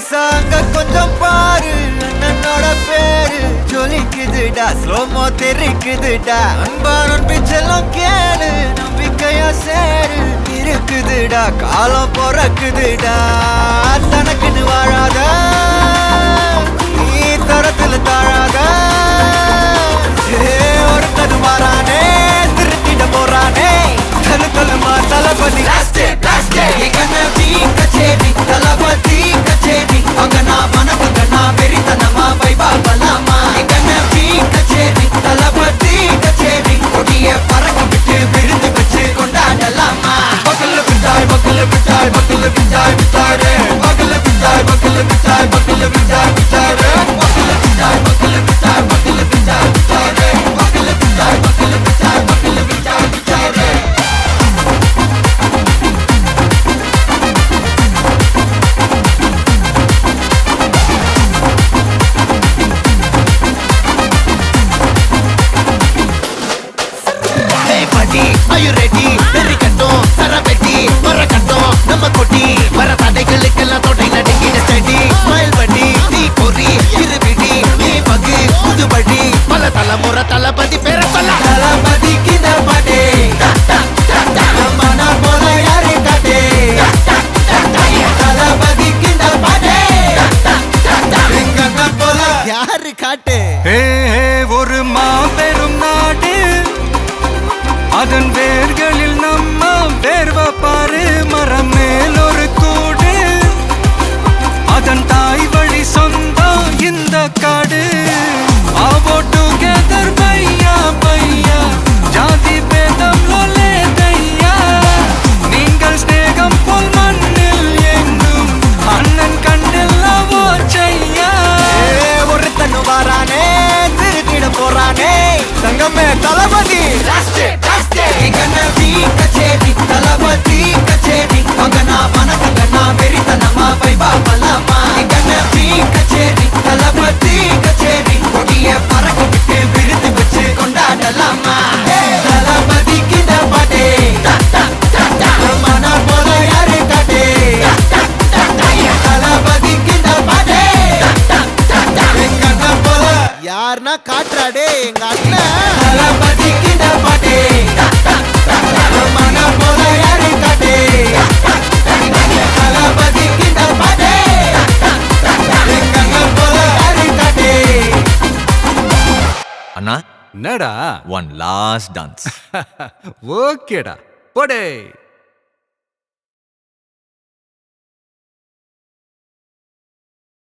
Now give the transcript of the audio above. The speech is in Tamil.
நைசாங்க கொஞ்சம் பாரு அண்ணனோட பேரு ஜொலிக்குதுடா ஸ்லோமோ தெரிக்குதுடா அன்பாரன் பிச்செல்லாம் கேளு நம்பிக்கையா சேரு இருக்குதுடா காலம் பொறக்குதுடா தனக்குன்னு வாழாத நீ தரத்துல தாழாத ஒருத்தது மாறானே திருத்திட போறானே தலு தலுமா தளபதி கச்சேரி தளபதி கச்சேரி அங்கனா மனசுங்கனா வெறித்தனமா வைபா பலாமா கனவி கச்சேரி தளபதி கச்சேரி கொடிய பறக்க விட்டு விருந்து வச்சு கொண்டாடலாமா பக்கல பிட்டாய் பக்கல பிட்டாய் பக்கல பிட்டாய் பிட்டாரே பக்கல பிட்டாய் பக்கல பிட்டாய் பக்கல பிட்டாய் பிட்டாரே பக்கல பிட்டாய் பக்கல பிட்டாய் பக்கல பிட்டாய் பிட்டாரே பக்கல பிட்டாய் பக்கல பிட்டாய் பக்கல பிட்டாய் பிட்டாரே Are you ready? Very கட்டும் சரபெட்டி வர கட்டும் நம்ம கொட்டி வர தடைகளுக்கெல்லாம் தொடை நடுங்கின ஸ்டடி ஸ்மைல் பண்ணி நீ பொறி இருவிடி நீ பகு புதுபடி பல தலைமுறை தளபதி பேர சொல்ல தளபதி கித பாட்டே மன போல யாரு காட்டே தளபதி கித பாட்டே எங்க போல யாரு காட்டே ஒரு மாபெரும் நாடு அதன் வேர்களில் நம்ம வேர்வ பாரு மரம் மேல் ஒரு கூடு அதன் தாய் வழி சொந்தம் இந்த காடு ஆவோ டுகெதர் பையா பையா ஜாதி பேதம் லோலே தையா நீங்கள் ஸ்நேகம் போல் மண்ணில் எங்கும் அண்ணன் கண்டில்லவோ செய்யா ஒருத்தனு வாரானே திருத்திட போறானே தங்கமே தளபதி கனவி கச்சேரி தளபதி கச்சேரி அங்கனா மனசங்கனா வெறித்தனமா வைபா பலாமா கனவி கச்சேரி தளபதி கச்சேரி கொடிய பறக்க விட்டு விருந்து வச்சு கொண்டாடலாமா தளபதி கித பாட்டே மன போல யாரு காட்டே தளபதி கித பாட்டே எங்க அண்ணன் போல யாருன்னா காட்டுறாடே எங்க அண்ணன் தளபதி கித பாட்டே மன போல யாரு காட்டே தளபதி கித பாட்டே எங்க அண்ணன் போல யாரு காட்டே அண்ணா என்னடா one last dance ஓகேடா போடே